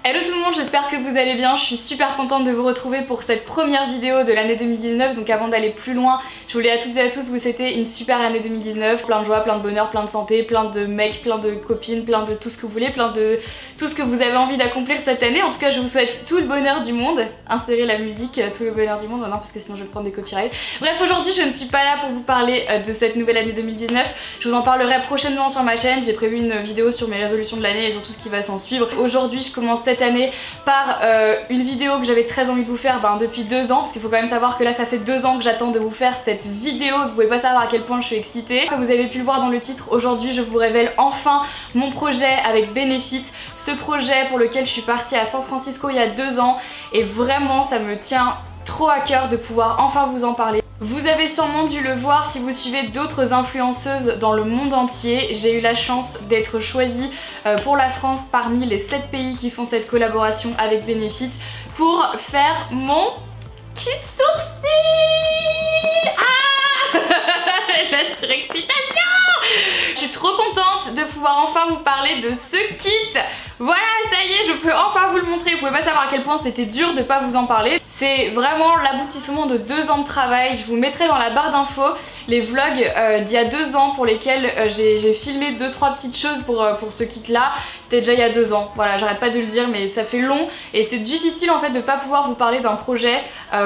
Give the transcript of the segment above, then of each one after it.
Hello tout le monde, j'espère que vous allez bien. Je suis super contente de vous retrouver pour cette première vidéo de l'année 2019. Donc avant d'aller plus loin, je voulais à toutes et à tous vous souhaiter une super année 2019. Plein de joie, plein de bonheur, plein de santé, plein de mecs, plein de copines, plein de tout ce que vous voulez, plein de tout ce que vous avez envie d'accomplir cette année. En tout cas, je vous souhaite tout le bonheur du monde. Insérez la musique, tout le bonheur du monde, non parce que sinon je vais prendre des copyrights. Bref, aujourd'hui je ne suis pas là pour vous parler de cette nouvelle année 2019. Je vous en parlerai prochainement sur ma chaîne. J'ai prévu une vidéo sur mes résolutions de l'année et sur tout ce qui va s'en suivre. Aujourd'hui, je commence cette année par une vidéo que j'avais très envie de vous faire depuis 2 ans, parce qu'il faut quand même savoir que là ça fait 2 ans que j'attends de vous faire cette vidéo. Vous pouvez pas savoir à quel point je suis excitée. Comme vous avez pu le voir dans le titre, aujourd'hui je vous révèle enfin mon projet avec Benefit, ce projet pour lequel je suis partie à San Francisco il y a 2 ans et vraiment ça me tient trop à cœur de pouvoir enfin vous en parler. Vous avez sûrement dû le voir si vous suivez d'autres influenceuses dans le monde entier. J'ai eu la chance d'être choisie pour la France parmi les 7 pays qui font cette collaboration avec Benefit pour faire mon kit sourcil. Ah la surexcitation. Je suis trop contente de pouvoir enfin vous parler de ce kit. Voilà, ça y est, je peux enfin vous le montrer. Vous pouvez pas savoir à quel point c'était dur de pas vous en parler. C'est vraiment l'aboutissement de 2 ans de travail. Je vous mettrai dans la barre d'infos les vlogs d'il y a 2 ans pour lesquels j'ai filmé 2-3 petites choses pour ce kit là. C'était déjà il y a 2 ans. Voilà, j'arrête pas de le dire, mais ça fait long et c'est difficile en fait de pas pouvoir vous parler d'un projet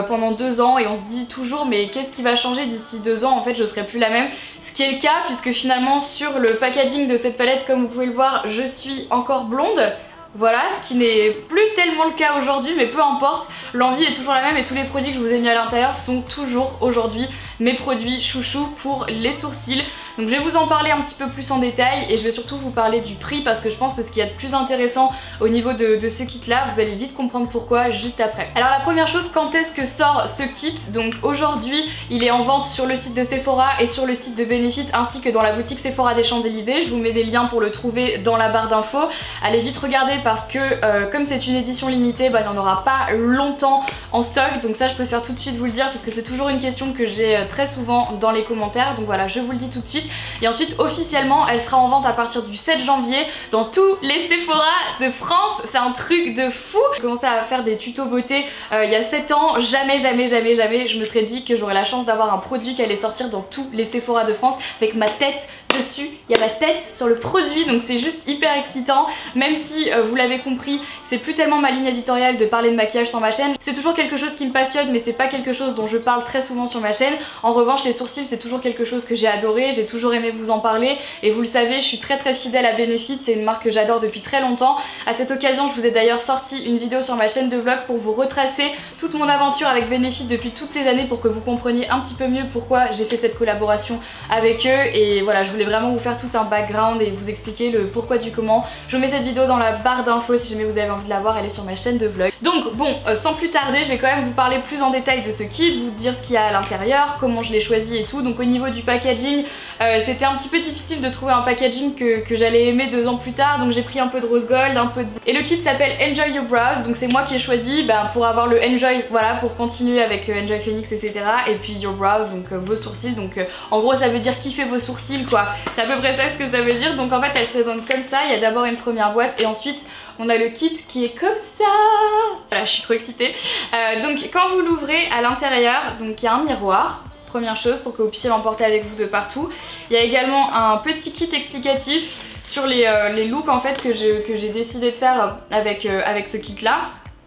pendant 2 ans et on se dit toujours mais qu'est-ce qui va changer d'ici 2 ans? En fait, je serai plus la même. Ce qui est le cas puisque finalement sur le packaging de cette palette, comme vous pouvez le voir, je suis encore blonde. Voilà, ce qui n'est plus tellement le cas aujourd'hui, mais peu importe, l'envie est toujours la même et tous les produits que je vous ai mis à l'intérieur sont toujours aujourd'hui mes produits chouchous pour les sourcils. Donc je vais vous en parler un petit peu plus en détail et je vais surtout vous parler du prix parce que je pense que ce qu'il y a de plus intéressant au niveau de ce kit là, vous allez vite comprendre pourquoi juste après. Alors la première chose, quand est-ce que sort ce kit? Donc aujourd'hui il est en vente sur le site de Sephora et sur le site de Benefit ainsi que dans la boutique Sephora des Champs-Élysées. Je vous mets des liens pour le trouver dans la barre d'infos. Allez vite regarder parce que comme c'est une édition limitée, il n'y en aura pas longtemps en stock. Donc ça je préfère tout de suite vous le dire puisque c'est toujours une question que j'ai très souvent dans les commentaires. Donc voilà, je vous le dis tout de suite. Et ensuite officiellement elle sera en vente à partir du 7 janvier dans tous les Sephora de France. C'est un truc de fou. J'ai commencé à faire des tutos beauté il y a 7 ans. Jamais je me serais dit que j'aurais la chance d'avoir un produit qui allait sortir dans tous les Sephora de France avec ma tête dessus. Il y a ma tête sur le produit, donc c'est juste hyper excitant. Même si vous l'avez compris, c'est plus tellement ma ligne éditoriale de parler de maquillage sur ma chaîne. C'est toujours quelque chose qui me passionne mais c'est pas quelque chose dont je parle très souvent sur ma chaîne. En revanche les sourcils c'est toujours quelque chose que j'ai adoré, j'ai toujours aimé vous en parler et vous le savez, je suis très fidèle à Benefit, c'est une marque que j'adore depuis très longtemps. À cette occasion je vous ai d'ailleurs sorti une vidéo sur ma chaîne de vlog pour vous retracer toute mon aventure avec Benefit depuis toutes ces années pour que vous compreniez un petit peu mieux pourquoi j'ai fait cette collaboration avec eux et voilà, je voulais vraiment vous faire tout un background et vous expliquer le pourquoi du comment. Je vous mets cette vidéo dans la barre d'infos si jamais vous avez envie de la voir, elle est sur ma chaîne de vlog. Donc bon, sans plus tarder, je vais quand même vous parler plus en détail de ce kit, vous dire ce qu'il y a à l'intérieur, comment je l'ai choisi et tout. Donc au niveau du packaging, c'était un petit peu difficile de trouver un packaging que j'allais aimer 2 ans plus tard, donc j'ai pris un peu de rose gold, un peu de... Et le kit s'appelle Enjoy Your Brows, donc c'est moi qui ai choisi pour avoir le Enjoy, voilà, pour continuer avec Enjoy Phoenix etc. Et puis Your Brows, donc vos sourcils, donc en gros ça veut dire kiffer vos sourcils quoi, c'est à peu près ça ce que ça veut dire. Donc en fait elle se présente comme ça, il y a d'abord une première boîte et ensuite on a le kit qui est comme ça. Voilà, je suis trop excitée. Donc quand vous l'ouvrez à l'intérieur, donc il y a un miroir. Première chose pour que vous puissiez l'emporter avec vous de partout. Il y a également un petit kit explicatif sur les looks en fait que j'ai décidé de faire avec ce kit là.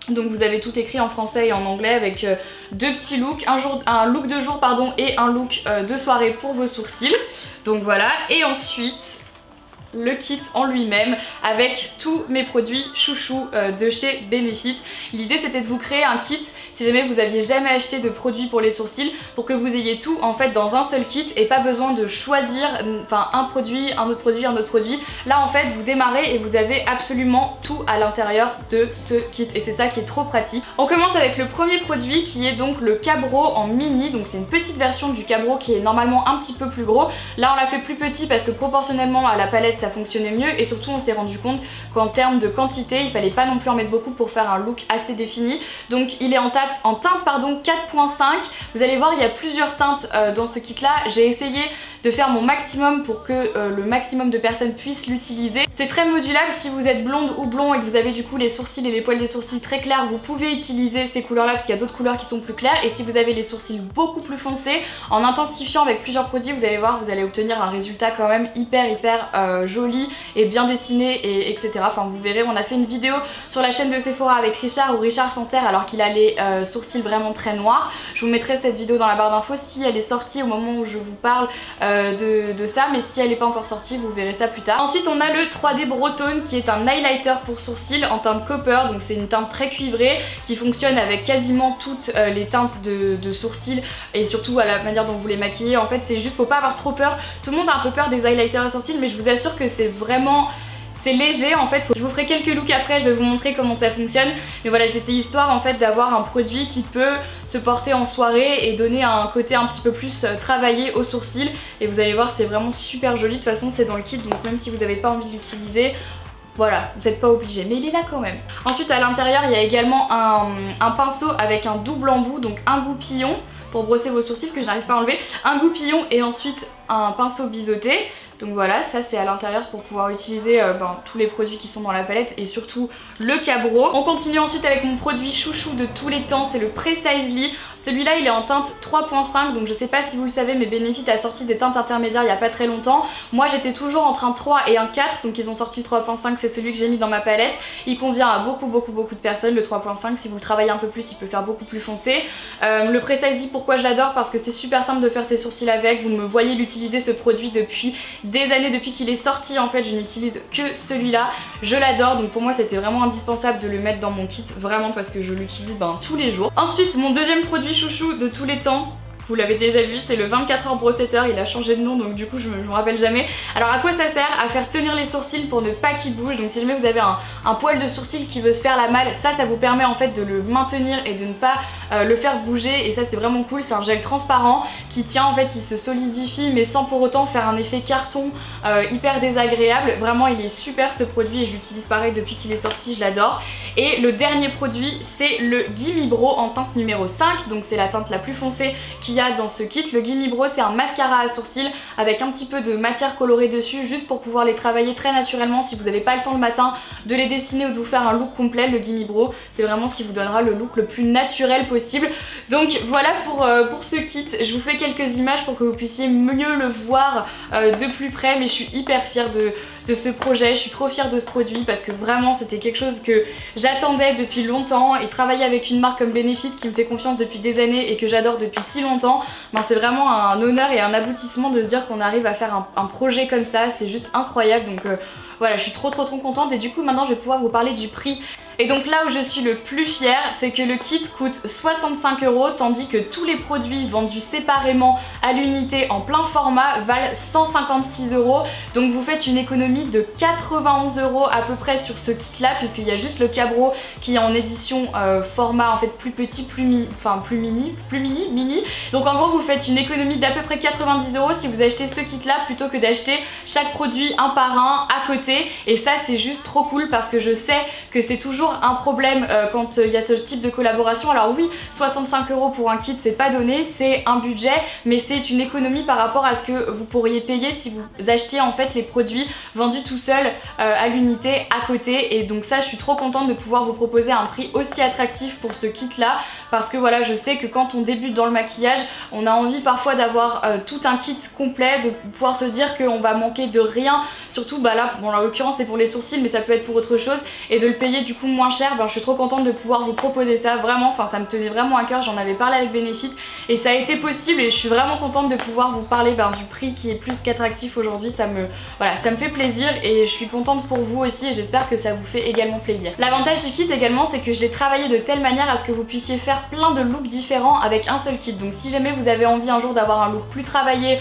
Donc vous avez tout écrit en français et en anglais avec 2 petits looks, un look de jour pardon et un look de soirée pour vos sourcils. Donc voilà, et ensuite le kit en lui-même avec tous mes produits chouchous de chez Benefit. L'idée c'était de vous créer un kit si jamais vous aviez jamais acheté de produits pour les sourcils pour que vous ayez tout en fait dans un seul kit et pas besoin de choisir un produit, un autre produit, un autre produit. Là en fait vous démarrez et vous avez absolument tout à l'intérieur de ce kit et c'est ça qui est trop pratique. On commence avec le premier produit qui est donc le Cabro en mini, donc c'est une petite version du Cabro qui est normalement un petit peu plus gros. Là on l'a fait plus petit parce que proportionnellement à la palette palette ça fonctionnait mieux et surtout on s'est rendu compte qu'en termes de quantité il fallait pas non plus en mettre beaucoup pour faire un look assez défini. Donc il est en teinte 4.5. Vous allez voir il y a plusieurs teintes dans ce kit là. J'ai essayé de faire mon maximum pour que le maximum de personnes puissent l'utiliser. C'est très modulable, si vous êtes blonde ou blond et que vous avez du coup les sourcils et les poils des sourcils très clairs, vous pouvez utiliser ces couleurs là parce qu'il y a d'autres couleurs qui sont plus claires, et si vous avez les sourcils beaucoup plus foncés, en intensifiant avec plusieurs produits, vous allez voir, vous allez obtenir un résultat quand même hyper joli et bien dessiné et etc. Enfin vous verrez, on a fait une vidéo sur la chaîne de Sephora avec Richard où Richard s'en sert alors qu'il a les sourcils vraiment très noirs. Je vous mettrai cette vidéo dans la barre d'infos si elle est sortie au moment où je vous parle de ça, mais si elle n'est pas encore sortie vous verrez ça plus tard. Ensuite on a le 3D Brow Tone qui est un highlighter pour sourcils en teinte copper, donc c'est une teinte très cuivrée qui fonctionne avec quasiment toutes les teintes de sourcils et surtout à la manière dont vous les maquillez. En fait c'est juste, faut pas avoir trop peur, tout le monde a un peu peur des highlighters à sourcils mais je vous assure que c'est vraiment... c'est léger en fait, je vous ferai quelques looks après, je vais vous montrer comment ça fonctionne. Mais voilà, c'était histoire en fait d'avoir un produit qui peut se porter en soirée et donner un côté un petit peu plus travaillé aux sourcils. Et vous allez voir, c'est vraiment super joli, de toute façon c'est dans le kit, donc même si vous n'avez pas envie de l'utiliser, voilà, vous n'êtes pas obligé, mais il est là quand même. Ensuite à l'intérieur il y a également un pinceau avec un double embout, donc un goupillon pour brosser vos sourcils que je n'arrive pas à enlever, un goupillon et ensuite un pinceau biseauté. Donc voilà, ça c'est à l'intérieur pour pouvoir utiliser tous les produits qui sont dans la palette et surtout le cabro. On continue ensuite avec mon produit chouchou de tous les temps, c'est le Precisely. Celui-là il est en teinte 3.5, donc je sais pas si vous le savez mais Benefit a sorti des teintes intermédiaires il y a pas très longtemps. Moi j'étais toujours entre un 3 et un 4, donc ils ont sorti le 3.5, c'est celui que j'ai mis dans ma palette. Il convient à beaucoup de personnes, le 3.5, si vous le travaillez un peu plus il peut faire beaucoup plus foncé. Le Precisely, pourquoi je l'adore? Parce que c'est super simple de faire ses sourcils avec, vous me voyez l'utiliser ce produit depuis des années, depuis qu'il est sorti en fait je n'utilise que celui-là, je l'adore, donc pour moi c'était vraiment indispensable de le mettre dans mon kit, vraiment parce que je l'utilise tous les jours. Ensuite mon deuxième produit chouchou de tous les temps, vous l'avez déjà vu, c'est le 24h Brow Setter, il a changé de nom donc du coup je me rappelle jamais. Alors à quoi ça sert? À faire tenir les sourcils pour ne pas qu'ils bougent, donc si jamais vous avez un poil de sourcil qui veut se faire la malle, ça vous permet en fait de le maintenir et de ne pas le faire bouger, et ça c'est vraiment cool. C'est un gel transparent qui tient, en fait il se solidifie mais sans pour autant faire un effet carton hyper désagréable. Vraiment il est super ce produit et je l'utilise pareil depuis qu'il est sorti, je l'adore. Et le dernier produit c'est le Gimme Brow en teinte numéro 5, donc c'est la teinte la plus foncée qu'il y a dans ce kit. Le Gimme Brow c'est un mascara à sourcils avec un petit peu de matière colorée dessus juste pour pouvoir les travailler très naturellement si vous n'avez pas le temps le matin de les dessiner ou de vous faire un look complet. Le Gimme Brow c'est vraiment ce qui vous donnera le look le plus naturel possible. Donc voilà pour ce kit, je vous fais quelques images pour que vous puissiez mieux le voir de plus près, mais je suis hyper fière de ce projet, je suis trop fière de ce produit parce que vraiment c'était quelque chose que j'attendais depuis longtemps, et travailler avec une marque comme Benefit qui me fait confiance depuis des années et que j'adore depuis si longtemps, c'est vraiment un honneur et un aboutissement de se dire qu'on arrive à faire un projet comme ça, c'est juste incroyable. Donc voilà, je suis trop contente, et du coup maintenant je vais pouvoir vous parler du prix. Et donc là où je suis le plus fière, c'est que le kit coûte 65 €, tandis que tous les produits vendus séparément à l'unité en plein format valent 156 €. Donc vous faites une économie de 91 € à peu près sur ce kit là, puisqu'il y a juste le cabro qui est en édition format en fait plus petit, plus mini. Donc en gros vous faites une économie d'à peu près 90 € si vous achetez ce kit là plutôt que d'acheter chaque produit un par un à côté. Et ça c'est juste trop cool parce que je sais que c'est toujours un problème quand il y a ce type de collaboration. Alors oui, 65 € pour un kit c'est pas donné, c'est un budget, mais c'est une économie par rapport à ce que vous pourriez payer si vous achetiez en fait les produits vendus tout seuls à l'unité à côté. Et donc ça je suis trop contente de pouvoir vous proposer un prix aussi attractif pour ce kit là, parce que voilà, je sais que quand on débute dans le maquillage on a envie parfois d'avoir tout un kit complet, de pouvoir se dire qu'on va manquer de rien, surtout là, bon en l'occurrence c'est pour les sourcils mais ça peut être pour autre chose, et de le payer du coup moins cher. Je suis trop contente de pouvoir vous proposer ça, vraiment, ça me tenait vraiment à cœur, j'en avais parlé avec Benefit et ça a été possible, et je suis vraiment contente de pouvoir vous parler du prix qui est plus qu'attractif aujourd'hui. Ça me fait plaisir et je suis contente pour vous aussi, et j'espère que ça vous fait également plaisir. L'avantage du kit également c'est que je l'ai travaillé de telle manière à ce que vous puissiez faire plein de looks différents avec un seul kit. Donc si jamais vous avez envie un jour d'avoir un look plus travaillé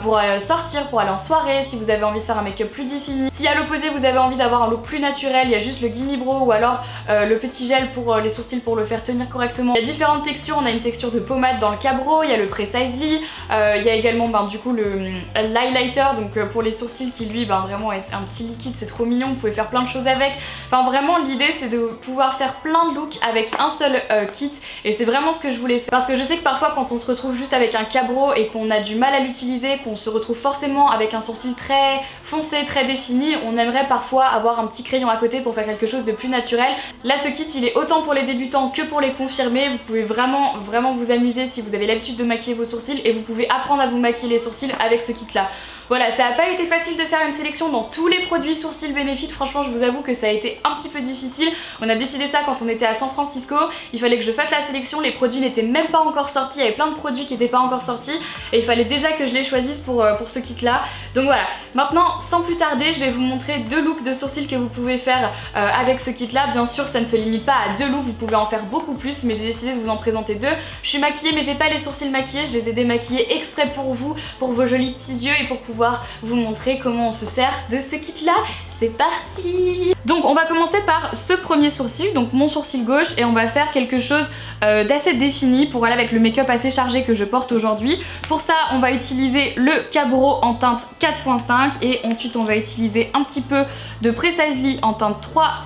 pour sortir, pour aller en soirée, si vous avez envie de faire un make-up plus défini, si à l'opposé vous avez envie d'avoir un look plus naturel, il y a juste le Gimme Brow ou alors le petit gel pour les sourcils pour le faire tenir correctement. Il y a différentes textures, on a une texture de pommade dans le Cabro, il y a le Precisely, il y a également du coup l'highlighter, donc pour les sourcils qui lui vraiment est un petit liquide, c'est trop mignon, vous pouvez faire plein de choses avec. Enfin vraiment l'idée c'est de pouvoir faire plein de looks avec un seul kit, et c'est vraiment ce que je voulais faire. Parce que je sais que parfois quand on se retrouve juste avec un Cabro et qu'on a du mal à l'utiliser, qu'on se retrouve forcément avec un sourcil très foncé, très défini, on aimerait parfois avoir un petit crayon à côté pour faire quelque chose de plus naturel. Là ce kit il est autant pour les débutants que pour les confirmés, vous pouvez vraiment vous amuser si vous avez l'habitude de maquiller vos sourcils, et vous pouvez apprendre à vous maquiller les sourcils avec ce kit là. Voilà, ça n'a pas été facile de faire une sélection dans tous les produits sourcils Benefit, franchement je vous avoue que ça a été un petit peu difficile. On a décidé ça quand on était à San Francisco, il fallait que je fasse la sélection, les produits n'étaient même pas encore sortis, il y avait plein de produits qui n'étaient pas encore sortis et il fallait déjà que je les choisisse pour ce kit là. Donc voilà, maintenant sans plus tarder je vais vous montrer 2 looks de sourcils que vous pouvez faire avec ce kit là. Bien sûr ça ne se limite pas à 2 looks, vous pouvez en faire beaucoup plus, mais j'ai décidé de vous en présenter 2. Je suis maquillée mais j'ai pas les sourcils maquillés, je les ai démaquillés exprès pour vous, pour vos jolis petits yeux et pour pouvoir vous montrer comment on se sert de ce kit là. C'est parti! Donc on va commencer par ce premier sourcil, donc mon sourcil gauche, et on va faire quelque chose d'assez défini pour aller avec le make-up assez chargé que je porte aujourd'hui. Pour ça on va utiliser le Cabro en teinte 4.5 et ensuite on va utiliser un petit peu de Precisely en teinte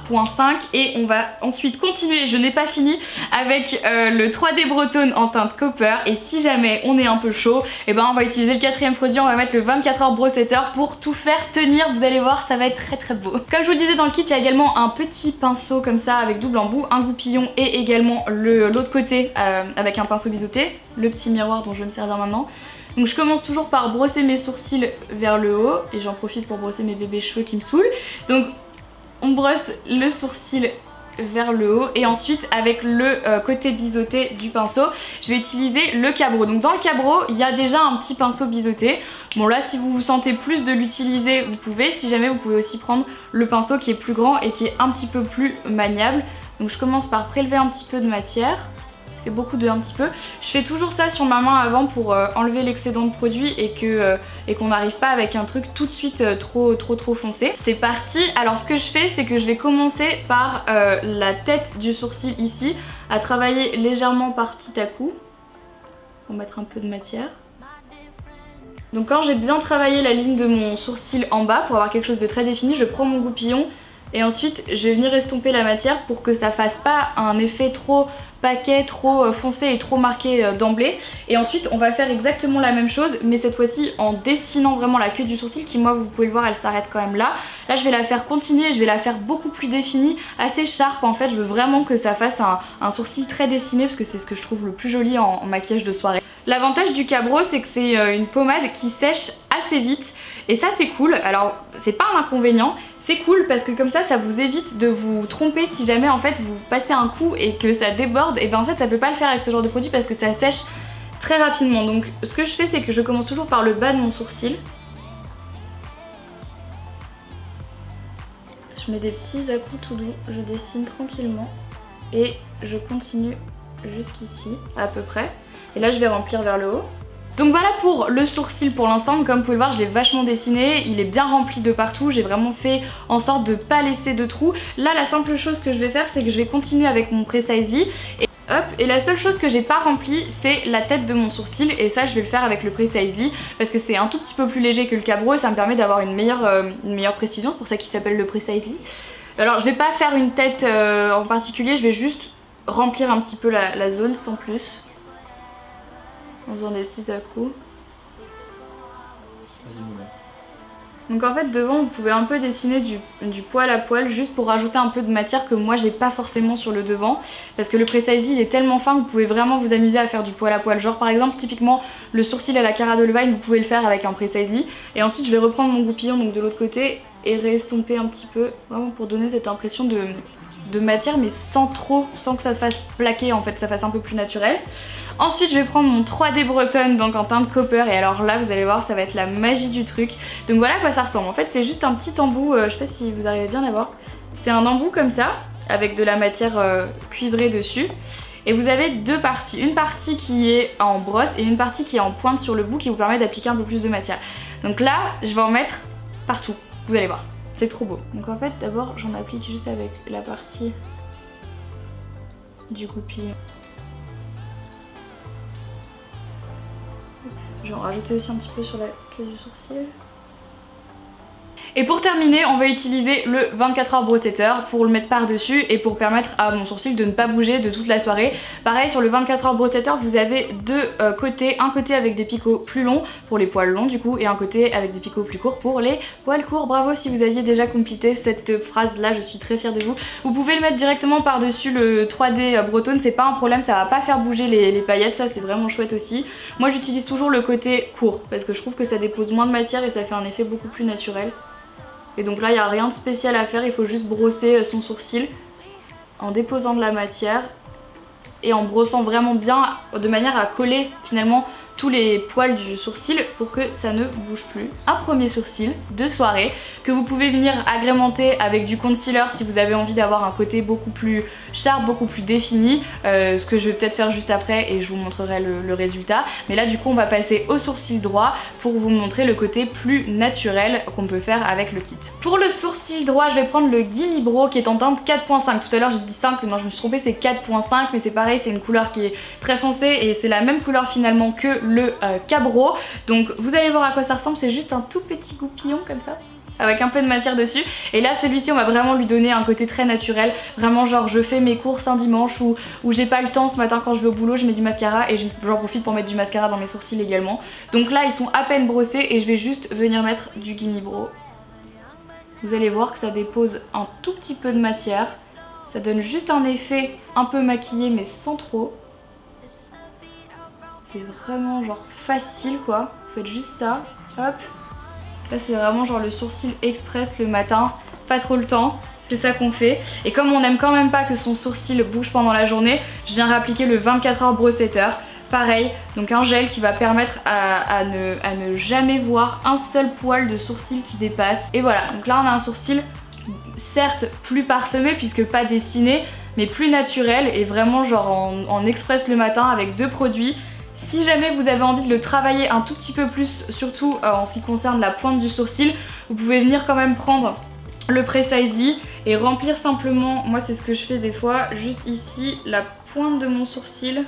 3.5 et on va ensuite continuer, je n'ai pas fini, avec le 3D Bretonne en teinte Copper, et si jamais on est un peu chaud, et on va utiliser le 4e produit, on va mettre le 24h Brow Setter pour tout faire tenir, vous allez voir ça va être très beau. Comme je vous le disais dans le kit, il y a également un petit pinceau comme ça avec double embout, un goupillon et également l'autre côté avec un pinceau biseauté, le petit miroir dont je vais me servir maintenant. Donc je commence toujours par brosser mes sourcils vers le haut et j'en profite pour brosser mes bébés cheveux qui me saoulent. Donc on brosse le sourcil vers le haut et ensuite avec le côté biseauté du pinceau je vais utiliser le Cabro. Donc dans le Cabro il y a déjà un petit pinceau biseauté. Bon là si vous vous sentez plus de l'utiliser vous pouvez, si jamais vous pouvez aussi prendre le pinceau qui est plus grand et qui est un petit peu plus maniable. Donc je commence par prélever un petit peu de matière, ça fait beaucoup de un petit peu. Je fais toujours ça sur ma main avant pour enlever l'excédent de produit et qu'on n'arrive pas avec un truc tout de suite trop foncé. C'est parti. Alors ce que je fais c'est que je vais commencer par la tête du sourcil ici, à travailler légèrement par petit à coup. On va mettre un peu de matière. Donc quand j'ai bien travaillé la ligne de mon sourcil en bas pour avoir quelque chose de très défini, je prends mon goupillon et ensuite je vais venir estomper la matière pour que ça fasse pas un effet trop paquet, trop foncé et trop marqué d'emblée. Et ensuite on va faire exactement la même chose mais cette fois-ci en dessinant vraiment la queue du sourcil qui, moi vous pouvez le voir, elle s'arrête quand même là. Là je vais la faire continuer, je vais la faire beaucoup plus définie, assez sharp en fait. Je veux vraiment que ça fasse un sourcil très dessiné parce que c'est ce que je trouve le plus joli en maquillage de soirée. L'avantage du Cabro c'est que c'est une pommade qui sèche assez vite et ça c'est cool. Alors c'est pas un inconvénient, c'est cool parce que comme ça vous évite de vous tromper si jamais en fait vous passez un coup et que ça déborde. Et en fait ça peut pas le faire avec ce genre de produit parce que ça sèche très rapidement. Donc ce que je fais c'est que je commence toujours par le bas de mon sourcil. Je mets des petits à-coups tout doux, je dessine tranquillement et je continue jusqu'ici à peu près. Et là je vais remplir vers le haut. Donc voilà pour le sourcil pour l'instant, comme vous pouvez le voir je l'ai vachement dessiné, il est bien rempli de partout, j'ai vraiment fait en sorte de pas laisser de trous. Là la simple chose que je vais faire c'est que je vais continuer avec mon Precisely et hop, et la seule chose que j'ai pas remplie c'est la tête de mon sourcil et ça je vais le faire avec le Precisely parce que c'est un tout petit peu plus léger que le Cabro et ça me permet d'avoir une meilleure précision, c'est pour ça qu'il s'appelle le Precisely. Alors je vais pas faire une tête en particulier, je vais juste remplir un petit peu la zone sans plus. En faisant des petits à-coups. Donc en fait devant vous pouvez un peu dessiner du poil à poil juste pour rajouter un peu de matière que moi j'ai pas forcément sur le devant. Parce que le Precisely il est tellement fin que vous pouvez vraiment vous amuser à faire du poil à poil. Genre par exemple typiquement le sourcil à la Cara Delevingne vous pouvez le faire avec un Precisely. Et ensuite je vais reprendre mon goupillon donc de l'autre côté et réestomper un petit peu. Vraiment pour donner cette impression de matière mais sans que ça se fasse plaquer en fait, ça fasse un peu plus naturel. Ensuite je vais prendre mon 3D Bretonne donc en teinte Copper et alors là vous allez voir ça va être la magie du truc. Donc voilà à quoi ça ressemble, en fait c'est juste un petit embout, je sais pas si vous arrivez bien à voir. C'est un embout comme ça avec de la matière cuivrée dessus. Et vous avez deux parties, une partie qui est en brosse et une partie qui est en pointe sur le bout qui vous permet d'appliquer un peu plus de matière. Donc là je vais en mettre partout, vous allez voir. C'est trop beau. Donc en fait d'abord j'en applique juste avec la partie du goupillon. Je vais en rajouter aussi un petit peu sur la queue du sourcil. Et pour terminer, on va utiliser le 24h Brow Setter pour le mettre par-dessus et pour permettre à mon sourcil de ne pas bouger de toute la soirée. Pareil, sur le 24h Brow Setter, vous avez deux côtés. Un côté avec des picots plus longs pour les poils longs du coup, et un côté avec des picots plus courts pour les poils courts. Bravo si vous aviez déjà complété cette phrase-là, je suis très fière de vous. Vous pouvez le mettre directement par-dessus le 3D Brow Tone, c'est pas un problème, ça va pas faire bouger les paillettes, ça c'est vraiment chouette aussi. Moi j'utilise toujours le côté court parce que je trouve que ça dépose moins de matière et ça fait un effet beaucoup plus naturel. Et donc là il n'y a rien de spécial à faire, il faut juste brosser son sourcil en déposant de la matière et en brossant vraiment bien de manière à coller finalement tous les poils du sourcil pour que ça ne bouge plus. Un premier sourcil de soirée que vous pouvez venir agrémenter avec du concealer si vous avez envie d'avoir un côté beaucoup plus sharp, beaucoup plus défini, ce que je vais peut-être faire juste après et je vous montrerai le résultat. Mais là du coup on va passer au sourcil droit pour vous montrer le côté plus naturel qu'on peut faire avec le kit. Pour le sourcil droit je vais prendre le Gimme Brow qui est en teinte 4.5. Tout à l'heure j'ai dit 5, non je me suis trompée, c'est 4.5, mais c'est pareil, c'est une couleur qui est très foncée et c'est la même couleur finalement que le Cabro. Donc vous allez voir à quoi ça ressemble, c'est juste un tout petit goupillon comme ça avec un peu de matière dessus. Et là celui-ci on va vraiment lui donner un côté très naturel, vraiment genre je fais mes courses un dimanche où j'ai pas le temps ce matin quand je vais au boulot, je mets du mascara et j'en profite pour mettre du mascara dans mes sourcils également. Donc là ils sont à peine brossés et je vais juste venir mettre du Gimme Brow. Vous allez voir que ça dépose un tout petit peu de matière, ça donne juste un effet un peu maquillé mais sans trop. C'est vraiment genre facile quoi, vous faites juste ça, hop. Là c'est vraiment genre le sourcil express le matin, pas trop le temps, c'est ça qu'on fait. Et comme on n'aime quand même pas que son sourcil bouge pendant la journée, je viens réappliquer le 24h Brow Setter. Pareil, donc un gel qui va permettre à ne jamais voir un seul poil de sourcil qui dépasse. Et voilà, donc là on a un sourcil certes plus parsemé puisque pas dessiné, mais plus naturel et vraiment genre en express le matin avec deux produits. Si jamais vous avez envie de le travailler un tout petit peu plus, surtout en ce qui concerne la pointe du sourcil, vous pouvez venir quand même prendre le Precisely et remplir simplement, moi c'est ce que je fais des fois, juste ici la pointe de mon sourcil,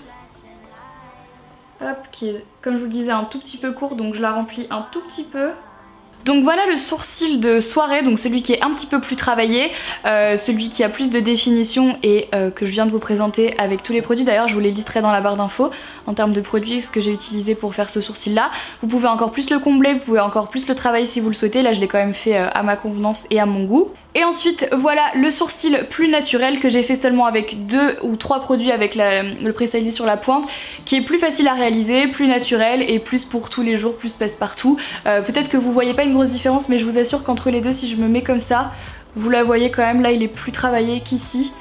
hop, qui est comme je vous le disais un tout petit peu court, donc je la remplis un tout petit peu. Donc voilà le sourcil de soirée, donc celui qui est un petit peu plus travaillé, celui qui a plus de définition et que je viens de vous présenter avec tous les produits. D'ailleurs je vous les listerai dans la barre d'infos en termes de produits, ce que j'ai utilisé pour faire ce sourcil là. Vous pouvez encore plus le combler, vous pouvez encore plus le travailler si vous le souhaitez. Là je l'ai quand même fait à ma convenance et à mon goût. Et ensuite voilà le sourcil plus naturel que j'ai fait seulement avec 2 ou 3 produits avec le Precisely sur la pointe, qui est plus facile à réaliser, plus naturel et plus pour tous les jours, plus passe-partout. Peut-être que vous voyez pas une grosse différence, mais je vous assure qu'entre les deux, si je me mets comme ça, vous la voyez quand même, là il est plus travaillé qu'ici.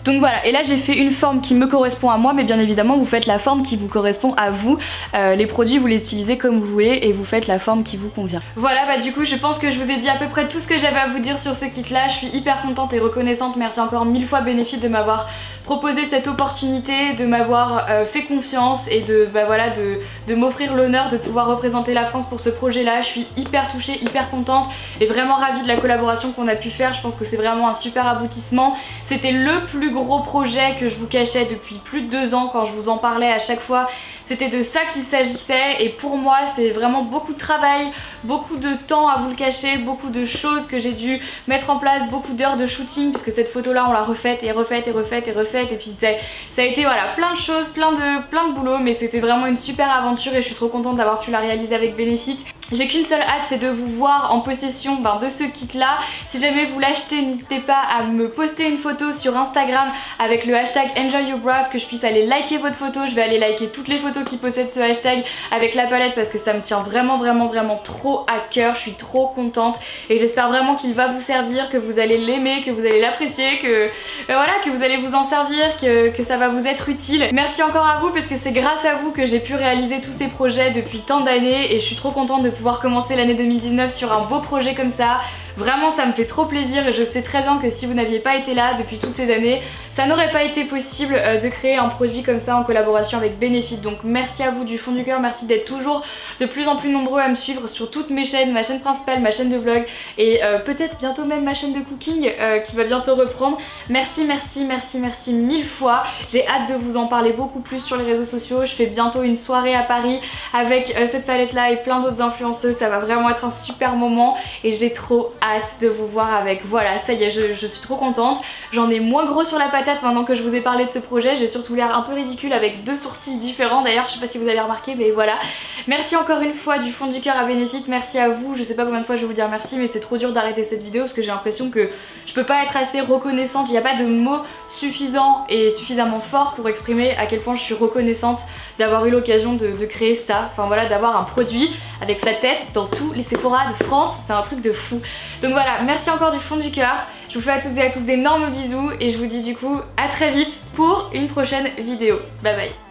Donc voilà, et là j'ai fait une forme qui me correspond à moi, mais bien évidemment vous faites la forme qui vous correspond à vous. Les produits vous les utilisez comme vous voulez et vous faites la forme qui vous convient. Voilà, bah du coup je pense que je vous ai dit à peu près tout ce que j'avais à vous dire sur ce kit là. Je suis hyper contente et reconnaissante, merci encore 1000 fois Benefit de m'avoir proposé cette opportunité, de m'avoir fait confiance et de m'offrir l'honneur de pouvoir représenter la France pour ce projet là. Je suis hyper touchée, hyper contente et vraiment ravie de la collaboration qu'on a pu faire. Je pense que c'est vraiment un super aboutissement. C'était le plus gros projet que je vous cachais depuis plus de 2 ans quand je vous en parlais à chaque fois. C'était de ça qu'il s'agissait et pour moi c'est vraiment beaucoup de travail, beaucoup de temps à vous le cacher, beaucoup de choses que j'ai dû mettre en place, beaucoup d'heures de shooting puisque cette photo là on l'a refaite et refaite et refaite et refaite et puis ça a été voilà plein de choses, plein de boulot, mais c'était vraiment une super aventure et je suis trop contente d'avoir pu la réaliser avec Benefit. J'ai qu'une seule hâte, c'est de vous voir en possession de ce kit là. Si jamais vous l'achetez, n'hésitez pas à me poster une photo sur Instagram avec le hashtag EnjoyYourBrows, que je puisse aller liker votre photo. Je vais aller liker toutes les photos qui possèdent ce hashtag avec la palette parce que ça me tient vraiment trop à cœur. Je suis trop contente et j'espère vraiment qu'il va vous servir, que vous allez l'aimer, que vous allez l'apprécier, que voilà, que vous allez vous en servir, que ça va vous être utile. Merci encore à vous parce que c'est grâce à vous que j'ai pu réaliser tous ces projets depuis tant d'années et je suis trop contente de pouvoir commencer l'année 2019 sur un beau projet comme ça. Vraiment ça me fait trop plaisir et je sais très bien que si vous n'aviez pas été là depuis toutes ces années, ça n'aurait pas été possible de créer un produit comme ça en collaboration avec Benefit. Donc merci à vous du fond du cœur, merci d'être toujours de plus en plus nombreux à me suivre sur toutes mes chaînes, ma chaîne principale, ma chaîne de vlog et peut-être bientôt même ma chaîne de cooking qui va bientôt reprendre. Merci, merci, merci, merci mille fois. J'ai hâte de vous en parler beaucoup plus sur les réseaux sociaux. Je fais bientôt une soirée à Paris avec cette palette là et plein d'autres influenceuses. Ça va vraiment être un super moment et j'ai trop hâte de vous voir avec. Voilà, ça y est, je suis trop contente. J'en ai moins gros sur la patate maintenant que je vous ai parlé de ce projet. J'ai surtout l'air un peu ridicule avec deux sourcils différents d'ailleurs, je sais pas si vous avez remarqué, mais voilà. Merci encore une fois du fond du cœur à Benefit, merci à vous. Je sais pas combien de fois je vais vous dire merci, mais c'est trop dur d'arrêter cette vidéo parce que j'ai l'impression que je peux pas être assez reconnaissante. Il n'y a pas de mots suffisants et suffisamment forts pour exprimer à quel point je suis reconnaissante d'avoir eu l'occasion de créer ça. Enfin voilà, d'avoir un produit avec sa tête dans tous les Sephora de France, c'est un truc de fou. Donc voilà, merci encore du fond du cœur. Je vous fais à toutes et à tous d'énormes bisous et je vous dis du coup à très vite pour une prochaine vidéo. Bye bye.